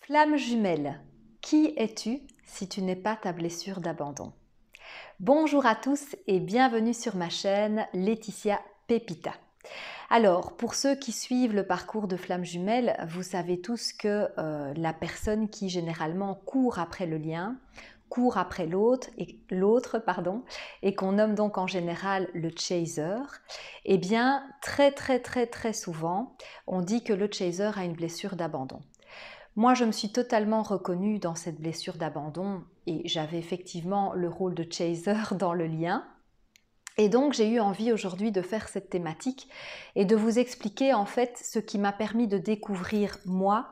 Flamme jumelle, qui es-tu si tu n'es pas ta blessure d'abandon? Bonjour à tous et bienvenue sur ma chaîne Laetitia Pepita. Alors, pour ceux qui suivent le parcours de Flamme jumelle, vous savez tous que la personne qui généralement court après le lien, court après l'autre, et qu'on nomme donc en général le chaser, eh bien très souvent, on dit que le chaser a une blessure d'abandon. Moi, je me suis totalement reconnue dans cette blessure d'abandon et j'avais effectivement le rôle de chaser dans le lien. Et donc, j'ai eu envie aujourd'hui de faire cette thématique et de vous expliquer en fait ce qui m'a permis de découvrir moi,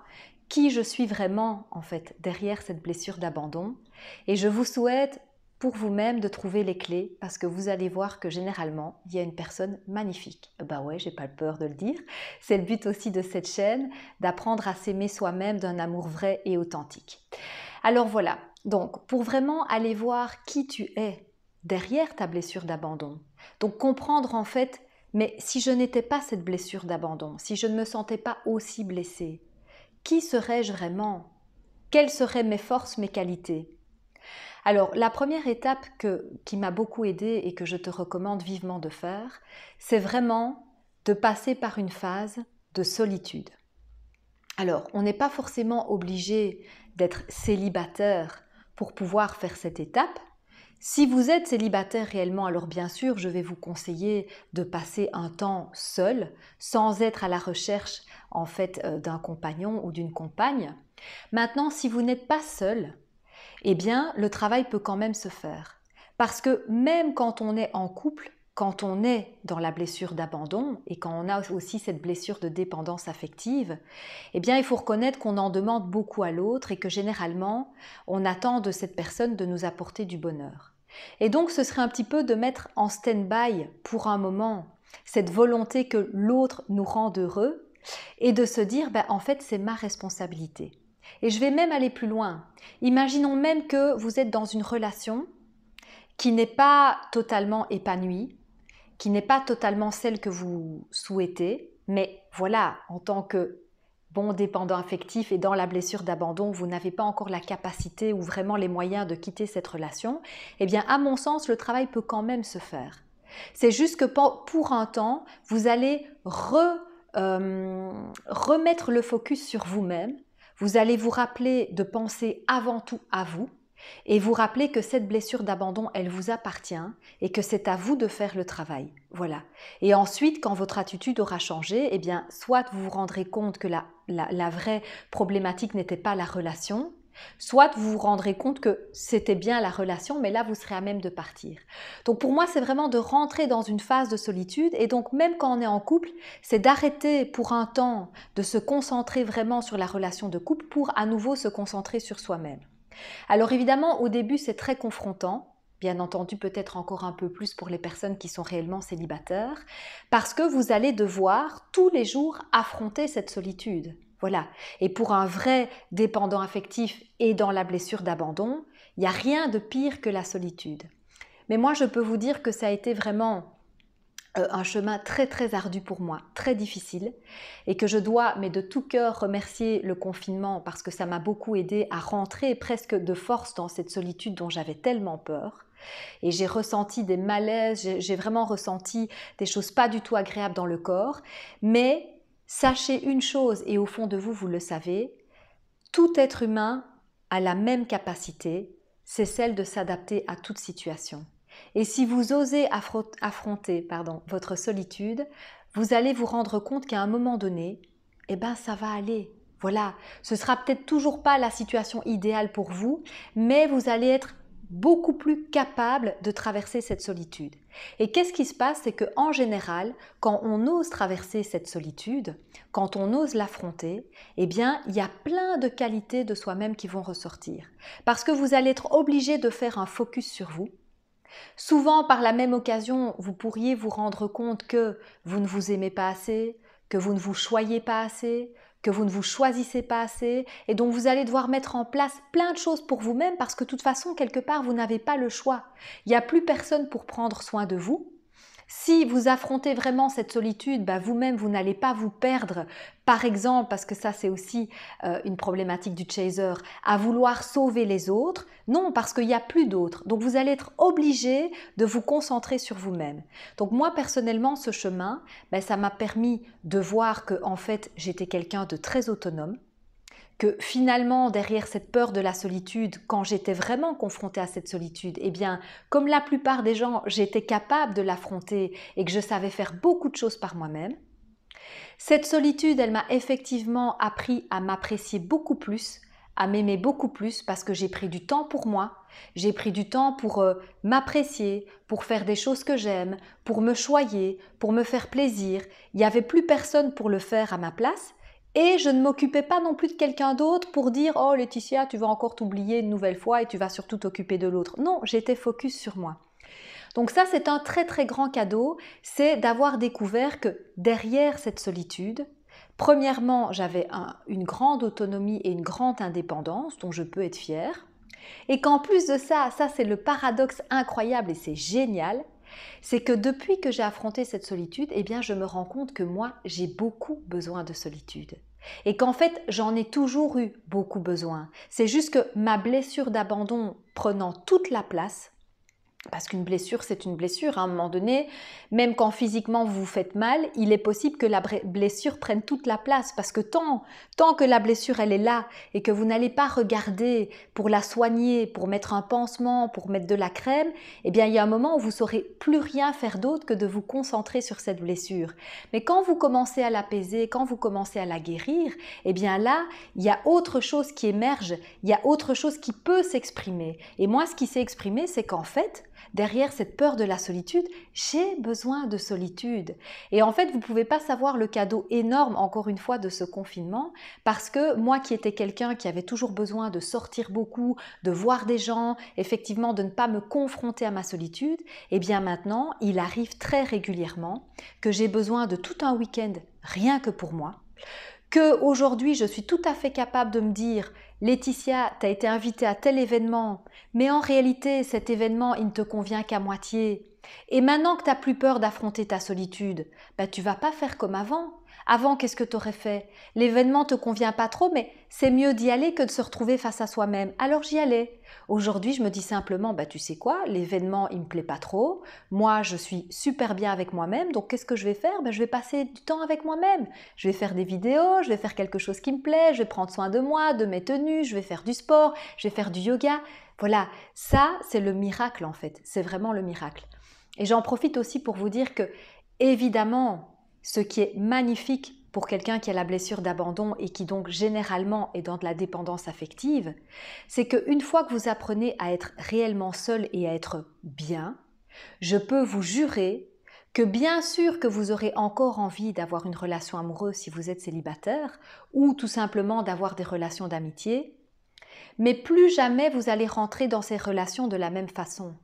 qui je suis vraiment en fait derrière cette blessure d'abandon. Et je vous souhaite pour vous-même de trouver les clés parce que vous allez voir que généralement, il y a une personne magnifique. Bah ouais, j'ai pas peur de le dire. C'est le but aussi de cette chaîne, d'apprendre à s'aimer soi-même d'un amour vrai et authentique. Alors voilà, donc pour vraiment aller voir qui tu es derrière ta blessure d'abandon, donc comprendre en fait, mais si je n'étais pas cette blessure d'abandon, si je ne me sentais pas aussi blessée, qui serais-je vraiment? Quelles seraient mes forces, mes qualités? Alors, la première étape qui m'a beaucoup aidée et que je te recommande vivement de faire, c'est vraiment de passer par une phase de solitude. Alors, on n'est pas forcément obligé d'être célibataire pour pouvoir faire cette étape. Si vous êtes célibataire réellement, alors bien sûr, je vais vous conseiller de passer un temps seul, sans être à la recherche en fait d'un compagnon ou d'une compagne. Maintenant, si vous n'êtes pas seul, eh bien, le travail peut quand même se faire. Parce que même quand on est en couple, quand on est dans la blessure d'abandon et quand on a aussi cette blessure de dépendance affective, eh bien, il faut reconnaître qu'on en demande beaucoup à l'autre et que généralement, on attend de cette personne de nous apporter du bonheur. Et donc, ce serait un petit peu de mettre en stand-by pour un moment cette volonté que l'autre nous rende heureux et de se dire, en fait, c'est ma responsabilité. Et je vais même aller plus loin. Imaginons même que vous êtes dans une relation qui n'est pas totalement épanouie, qui n'est pas totalement celle que vous souhaitez, mais voilà, en tant que bon dépendant affectif et dans la blessure d'abandon, vous n'avez pas encore la capacité ou vraiment les moyens de quitter cette relation, eh bien, à mon sens, le travail peut quand même se faire. C'est juste que pour un temps, vous allez remettre le focus sur vous-même. Vous allez vous rappeler de penser avant tout à vous et vous rappeler que cette blessure d'abandon, elle vous appartient et que c'est à vous de faire le travail. Voilà. Et ensuite, quand votre attitude aura changé, eh bien, soit vous vous rendrez compte que la vraie problématique n'était pas la relation, soit vous vous rendrez compte que c'était bien la relation, mais là, vous serez à même de partir. Donc pour moi, c'est vraiment de rentrer dans une phase de solitude et donc même quand on est en couple, c'est d'arrêter pour un temps de se concentrer vraiment sur la relation de couple pour à nouveau se concentrer sur soi-même. Alors évidemment, au début, c'est très confrontant, bien entendu peut-être encore un peu plus pour les personnes qui sont réellement célibataires, parce que vous allez devoir tous les jours affronter cette solitude. Voilà. Et pour un vrai dépendant affectif et dans la blessure d'abandon, il n'y a rien de pire que la solitude. Mais moi, je peux vous dire que ça a été vraiment un chemin très ardu pour moi, très difficile, et que je dois, mais de tout cœur, remercier le confinement parce que ça m'a beaucoup aidé à rentrer presque de force dans cette solitude dont j'avais tellement peur. Et j'ai ressenti des malaises, j'ai vraiment ressenti des choses pas du tout agréables dans le corps. Mais sachez une chose, et au fond de vous, vous le savez, tout être humain a la même capacité, c'est celle de s'adapter à toute situation. Et si vous osez affronter votre solitude, vous allez vous rendre compte qu'à un moment donné, ça va aller. Voilà, ce sera peut-être toujours pas la situation idéale pour vous, mais vous allez être beaucoup plus capable de traverser cette solitude. Et qu'est-ce qui se passe? C'est qu'en général, quand on ose traverser cette solitude, quand on ose l'affronter, il y a plein de qualités de soi-même qui vont ressortir. Parce que vous allez être obligé de faire un focus sur vous. Souvent, par la même occasion, vous pourriez vous rendre compte que vous ne vous aimez pas assez, que vous ne vous choyez pas assez, que vous ne vous choisissez pas assez, et donc vous allez devoir mettre en place plein de choses pour vous-même parce que de toute façon, quelque part, vous n'avez pas le choix. Il n'y a plus personne pour prendre soin de vous. Si vous affrontez vraiment cette solitude, vous-même, vous n'allez pas vous perdre, par exemple, parce que ça c'est aussi une problématique du chaser, à vouloir sauver les autres. Non, parce qu'il n'y a plus d'autres. Donc vous allez être obligé de vous concentrer sur vous-même. Donc moi, personnellement, ce chemin, ça m'a permis de voir que en fait, j'étais quelqu'un de très autonome, que finalement, derrière cette peur de la solitude, quand j'étais vraiment confrontée à cette solitude, eh bien, comme la plupart des gens, j'étais capable de l'affronter et que je savais faire beaucoup de choses par moi-même. Cette solitude, elle m'a effectivement appris à m'apprécier beaucoup plus, à m'aimer beaucoup plus parce que j'ai pris du temps pour moi, j'ai pris du temps pour m'apprécier, pour faire des choses que j'aime, pour me choyer, pour me faire plaisir. Il n'y avait plus personne pour le faire à ma place. Et je ne m'occupais pas non plus de quelqu'un d'autre pour dire « Oh Laetitia, tu vas encore t'oublier une nouvelle fois et tu vas surtout t'occuper de l'autre. » Non, j'étais focus sur moi. Donc ça, c'est un très très grand cadeau, c'est d'avoir découvert que derrière cette solitude, premièrement, j'avais une grande autonomie et une grande indépendance dont je peux être fière. Et qu'en plus de ça, ça c'est le paradoxe incroyable et c'est génial, c'est que depuis que j'ai affronté cette solitude, eh bien je me rends compte que moi, j'ai beaucoup besoin de solitude. Et qu'en fait, j'en ai toujours eu beaucoup besoin. C'est juste que ma blessure d'abandon prenant toute la place, parce qu'une blessure, c'est une blessure. À un moment donné, même quand physiquement vous vous faites mal, il est possible que la blessure prenne toute la place. Parce que tant que la blessure, elle est là et que vous n'allez pas regarder pour la soigner, pour mettre un pansement, pour mettre de la crème, eh bien, il y a un moment où vous ne saurez plus rien faire d'autre que de vous concentrer sur cette blessure. Mais quand vous commencez à l'apaiser, quand vous commencez à la guérir, eh bien là, il y a autre chose qui émerge, il y a autre chose qui peut s'exprimer. Et moi, ce qui s'est exprimé, c'est qu'en fait, derrière cette peur de la solitude, j'ai besoin de solitude. Et en fait, vous ne pouvez pas savoir le cadeau énorme, encore une fois, de ce confinement, parce que moi qui étais quelqu'un qui avait toujours besoin de sortir beaucoup, de voir des gens, effectivement de ne pas me confronter à ma solitude, eh bien maintenant, il arrive très régulièrement que j'ai besoin de tout un week-end rien que pour moi, qu'aujourd'hui je suis tout à fait capable de me dire « Laetitia, tu as été invitée à tel événement, mais en réalité cet événement il ne te convient qu'à moitié. Et maintenant que tu n'as plus peur d'affronter ta solitude, tu ne vas pas faire comme avant. Avant, qu'est-ce que tu aurais fait? L'événement ne te convient pas trop, mais c'est mieux d'y aller que de se retrouver face à soi-même. Alors j'y allais. Aujourd'hui, je me dis simplement, tu sais quoi, l'événement, il ne me plaît pas trop. Moi, je suis super bien avec moi-même, donc qu'est-ce que je vais faire? Je vais passer du temps avec moi-même. Je vais faire des vidéos, je vais faire quelque chose qui me plaît, je vais prendre soin de moi, de mes tenues, je vais faire du sport, je vais faire du yoga. Voilà, ça, c'est le miracle en fait. C'est vraiment le miracle. Et j'en profite aussi pour vous dire que, évidemment, ce qui est magnifique pour quelqu'un qui a la blessure d'abandon et qui donc généralement est dans de la dépendance affective, c'est qu'une fois que vous apprenez à être réellement seul et à être bien, je peux vous jurer que bien sûr que vous aurez encore envie d'avoir une relation amoureuse si vous êtes célibataire ou tout simplement d'avoir des relations d'amitié, mais plus jamais vous allez rentrer dans ces relations de la même façon.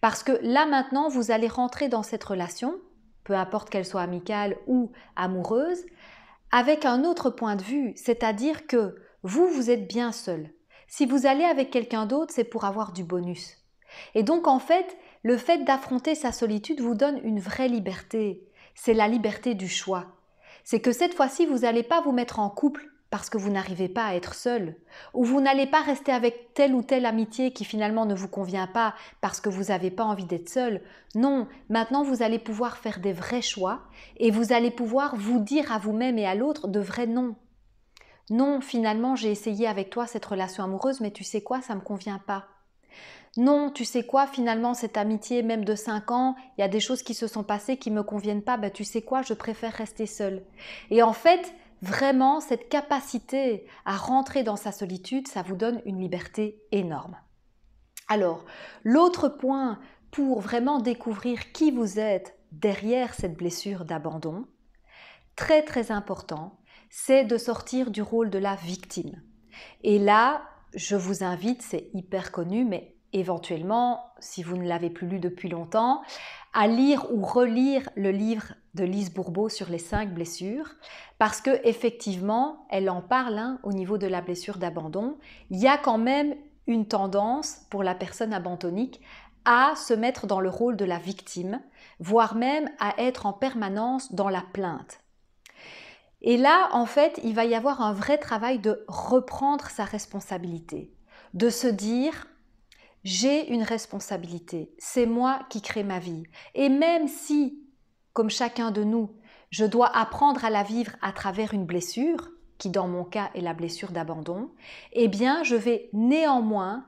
Parce que là maintenant, vous allez rentrer dans cette relation, peu importe qu'elle soit amicale ou amoureuse, avec un autre point de vue, c'est-à-dire que vous êtes bien seul. Si vous allez avec quelqu'un d'autre, c'est pour avoir du bonus. Et donc en fait, le fait d'affronter sa solitude vous donne une vraie liberté. C'est la liberté du choix. C'est que cette fois-ci, vous n'allez pas vous mettre en couple parce que vous n'arrivez pas à être seul, ou vous n'allez pas rester avec telle ou telle amitié qui finalement ne vous convient pas parce que vous n'avez pas envie d'être seul. Non, maintenant vous allez pouvoir faire des vrais choix et vous allez pouvoir vous dire à vous-même et à l'autre de vrais non. Non, finalement j'ai essayé avec toi cette relation amoureuse, mais tu sais quoi, ça ne me convient pas. Non, tu sais quoi, finalement cette amitié même de 5 ans, il y a des choses qui se sont passées qui ne me conviennent pas, tu sais quoi, je préfère rester seule. Et en fait, vraiment, cette capacité à rentrer dans sa solitude, ça vous donne une liberté énorme. Alors, l'autre point pour vraiment découvrir qui vous êtes derrière cette blessure d'abandon, très très important, c'est de sortir du rôle de la victime. Et là, je vous invite, c'est hyper connu, mais éventuellement, si vous ne l'avez plus lu depuis longtemps, à lire ou relire le livre de Lise Bourbeau sur les 5 blessures, parce que effectivement, elle en parle au niveau de la blessure d'abandon. Il y a quand même une tendance pour la personne abandonnique à se mettre dans le rôle de la victime, voire même à être en permanence dans la plainte. Et là, en fait, il va y avoir un vrai travail de reprendre sa responsabilité, de se dire « j'ai une responsabilité, c'est moi qui crée ma vie ». Et même si, comme chacun de nous, je dois apprendre à la vivre à travers une blessure, qui dans mon cas est la blessure d'abandon, eh bien je vais néanmoins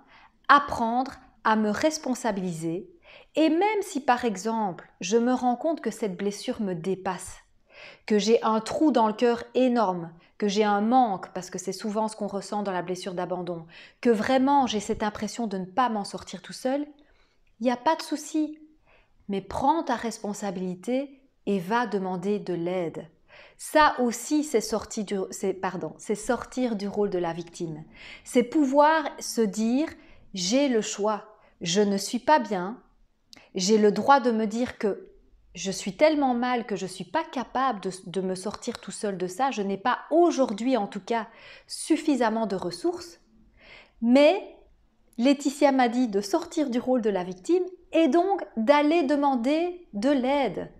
apprendre à me responsabiliser. Et même si par exemple, je me rends compte que cette blessure me dépasse, que j'ai un trou dans le cœur énorme, que j'ai un manque, parce que c'est souvent ce qu'on ressent dans la blessure d'abandon, que vraiment j'ai cette impression de ne pas m'en sortir tout seul, il n'y a pas de souci. Mais prends ta responsabilité et va demander de l'aide. Ça aussi, c'est sortir du rôle de la victime. C'est pouvoir se dire « j'ai le choix, je ne suis pas bien, j'ai le droit de me dire que je suis tellement mal que je ne suis pas capable de me sortir tout seul de ça, je n'ai pas aujourd'hui en tout cas suffisamment de ressources, mais Laetitia m'a dit de sortir du rôle de la victime et donc d'aller demander de l'aide.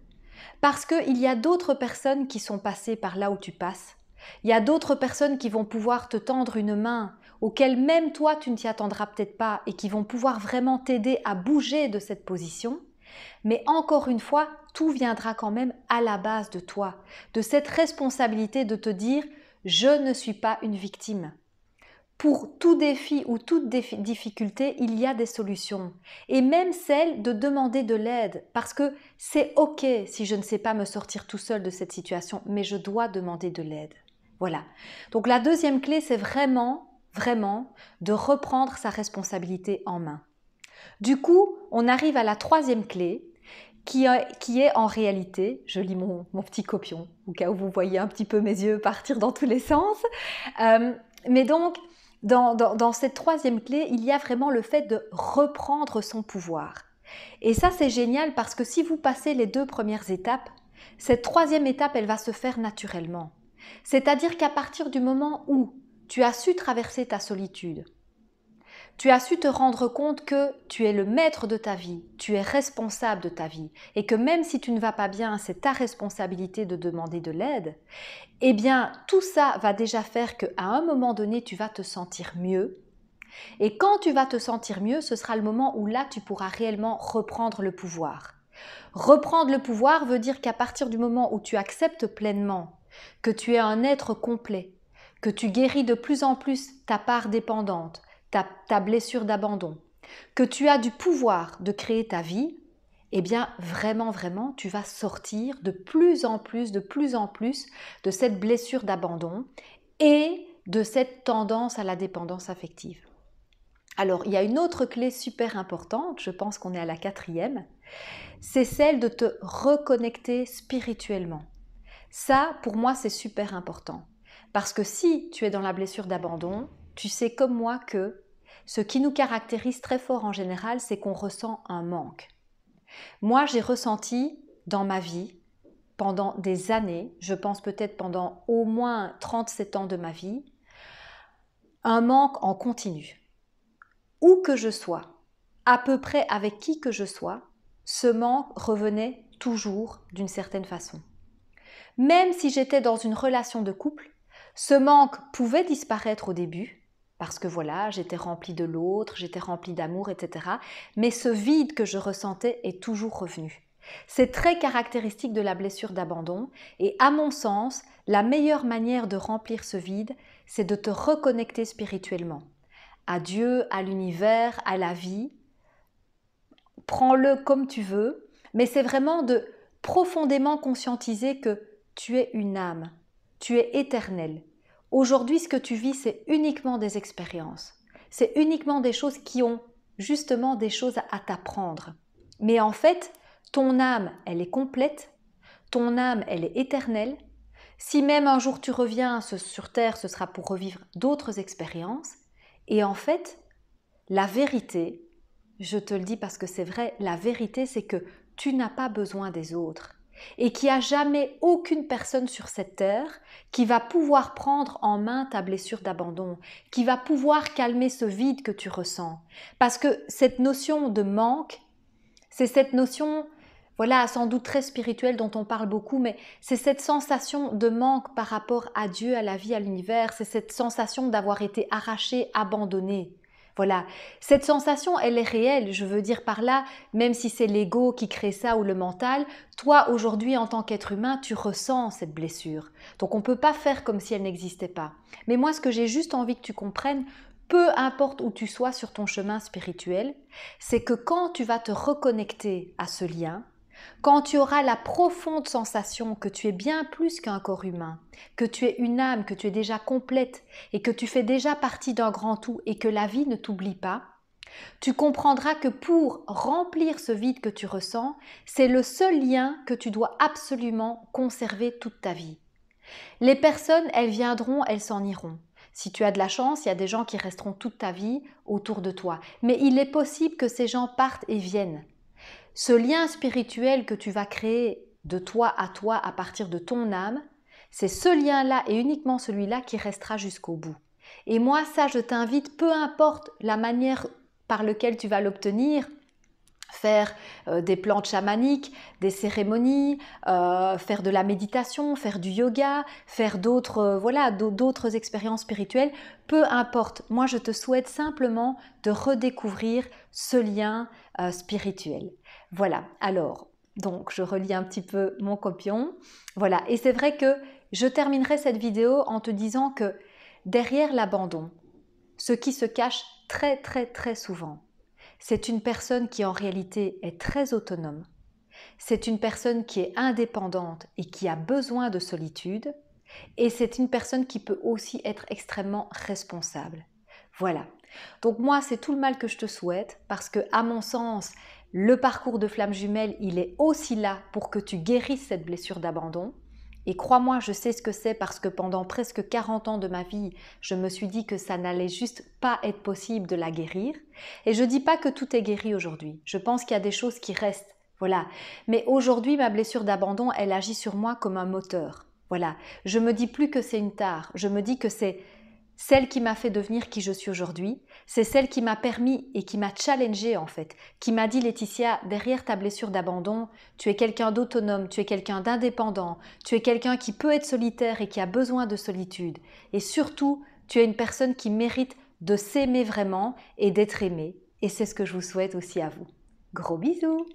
Parce qu'il y a d'autres personnes qui sont passées par là où tu passes. Il y a d'autres personnes qui vont pouvoir te tendre une main, auxquelles même toi tu ne t'y attendras peut-être pas et qui vont pouvoir vraiment t'aider à bouger de cette position. Mais encore une fois, tout viendra quand même à la base de toi, de cette responsabilité de te dire « je ne suis pas une victime ». Pour tout défi ou toute difficulté, il y a des solutions. Et même celle de demander de l'aide, parce que c'est OK si je ne sais pas me sortir tout seul de cette situation, mais je dois demander de l'aide. Voilà. Donc la deuxième clé, c'est vraiment de reprendre sa responsabilité en main. Du coup, on arrive à la troisième clé, qui est en réalité, je lis mon petit copion, au cas où vous voyez un petit peu mes yeux partir dans tous les sens, mais donc, dans cette troisième clé, il y a vraiment le fait de reprendre son pouvoir. Et ça, c'est génial parce que si vous passez les 2 premières étapes, cette troisième étape, elle va se faire naturellement. C'est-à-dire qu'à partir du moment où tu as su traverser ta solitude, tu as su te rendre compte que tu es le maître de ta vie, tu es responsable de ta vie et que même si tu ne vas pas bien, c'est ta responsabilité de demander de l'aide, eh bien tout ça va déjà faire qu'à un moment donné, tu vas te sentir mieux. Et quand tu vas te sentir mieux, ce sera le moment où là, tu pourras réellement reprendre le pouvoir. Reprendre le pouvoir veut dire qu'à partir du moment où tu acceptes pleinement que tu es un être complet, que tu guéris de plus en plus ta part dépendante, ta blessure d'abandon, que tu as du pouvoir de créer ta vie, eh bien vraiment, tu vas sortir de plus en plus de cette blessure d'abandon et de cette tendance à la dépendance affective. Alors, il y a une autre clé super importante, je pense qu'on est à la 4e, c'est celle de te reconnecter spirituellement. Ça, pour moi, c'est super important. Parce que si tu es dans la blessure d'abandon, tu sais comme moi que ce qui nous caractérise très fort en général, c'est qu'on ressent un manque. Moi, j'ai ressenti dans ma vie, pendant des années, je pense peut-être pendant au moins 37 ans de ma vie, un manque en continu. Où que je sois, à peu près avec qui que je sois, ce manque revenait toujours d'une certaine façon. Même si j'étais dans une relation de couple, ce manque pouvait disparaître au début, parce que voilà, j'étais remplie de l'autre, j'étais remplie d'amour, etc. Mais ce vide que je ressentais est toujours revenu. C'est très caractéristique de la blessure d'abandon et à mon sens, la meilleure manière de remplir ce vide, c'est de te reconnecter spirituellement. À Dieu, à l'univers, à la vie. Prends-le comme tu veux, mais c'est vraiment de profondément conscientiser que tu es une âme, tu es éternel. Aujourd'hui, ce que tu vis, c'est uniquement des expériences. C'est uniquement des choses qui ont justement des choses à t'apprendre. Mais en fait, ton âme, elle est complète, ton âme, elle est éternelle. Si même un jour tu reviens sur Terre, ce sera pour revivre d'autres expériences. Et en fait, la vérité, je te le dis parce que c'est vrai, la vérité c'est que tu n'as pas besoin des autres. et qu'il n'y a jamais aucune personne sur cette terre qui va pouvoir prendre en main ta blessure d'abandon, qui va pouvoir calmer ce vide que tu ressens. Parce que cette notion de manque, c'est cette notion, voilà, sans doute très spirituelle dont on parle beaucoup, mais c'est cette sensation de manque par rapport à Dieu, à la vie, à l'univers, c'est cette sensation d'avoir été arraché, abandonné. Voilà, cette sensation, elle est réelle, je veux dire par là, même si c'est l'ego qui crée ça ou le mental, toi aujourd'hui en tant qu'être humain, tu ressens cette blessure. Donc on ne peut pas faire comme si elle n'existait pas. Mais moi, ce que j'ai juste envie que tu comprennes, peu importe où tu sois sur ton chemin spirituel, c'est que quand tu vas te reconnecter à ce lien, quand tu auras la profonde sensation que tu es bien plus qu'un corps humain, que tu es une âme, que tu es déjà complète et que tu fais déjà partie d'un grand tout et que la vie ne t'oublie pas, tu comprendras que pour remplir ce vide que tu ressens, c'est le seul lien que tu dois absolument conserver toute ta vie. Les personnes, elles viendront, elles s'en iront. Si tu as de la chance, il y a des gens qui resteront toute ta vie autour de toi. Mais il est possible que ces gens partent et viennent. Ce lien spirituel que tu vas créer de toi à partir de ton âme, c'est ce lien-là et uniquement celui-là qui restera jusqu'au bout. Et moi, ça, je t'invite, peu importe la manière par laquelle tu vas l'obtenir, faire des plantes chamaniques, des cérémonies, faire de la méditation, faire du yoga, faire d'autres expériences spirituelles, peu importe. Moi, je te souhaite simplement de redécouvrir ce lien spirituel. Voilà, alors, donc je relis un petit peu mon copion. Voilà, et c'est vrai que je terminerai cette vidéo en te disant que derrière l'abandon, ce qui se cache très très très souvent, c'est une personne qui en réalité est très autonome. C'est une personne qui est indépendante et qui a besoin de solitude. Et c'est une personne qui peut aussi être extrêmement responsable. Voilà. Donc moi, c'est tout le mal que je te souhaite parce que, à mon sens, le parcours de flamme jumelle, il est aussi là pour que tu guérisses cette blessure d'abandon. Et crois-moi, je sais ce que c'est parce que pendant presque 40 ans de ma vie, je me suis dit que ça n'allait juste pas être possible de la guérir. Et je ne dis pas que tout est guéri aujourd'hui. Je pense qu'il y a des choses qui restent. Voilà. Mais aujourd'hui, ma blessure d'abandon, elle agit sur moi comme un moteur. Voilà. Je me dis plus que c'est une tare. Je me dis que c'est celle qui m'a fait devenir qui je suis aujourd'hui, c'est celle qui m'a permis et qui m'a challengée en fait, qui m'a dit Laetitia, derrière ta blessure d'abandon, tu es quelqu'un d'autonome, tu es quelqu'un d'indépendant, tu es quelqu'un qui peut être solitaire et qui a besoin de solitude. Et surtout, tu es une personne qui mérite de s'aimer vraiment et d'être aimée. Et c'est ce que je vous souhaite aussi à vous. Gros bisous!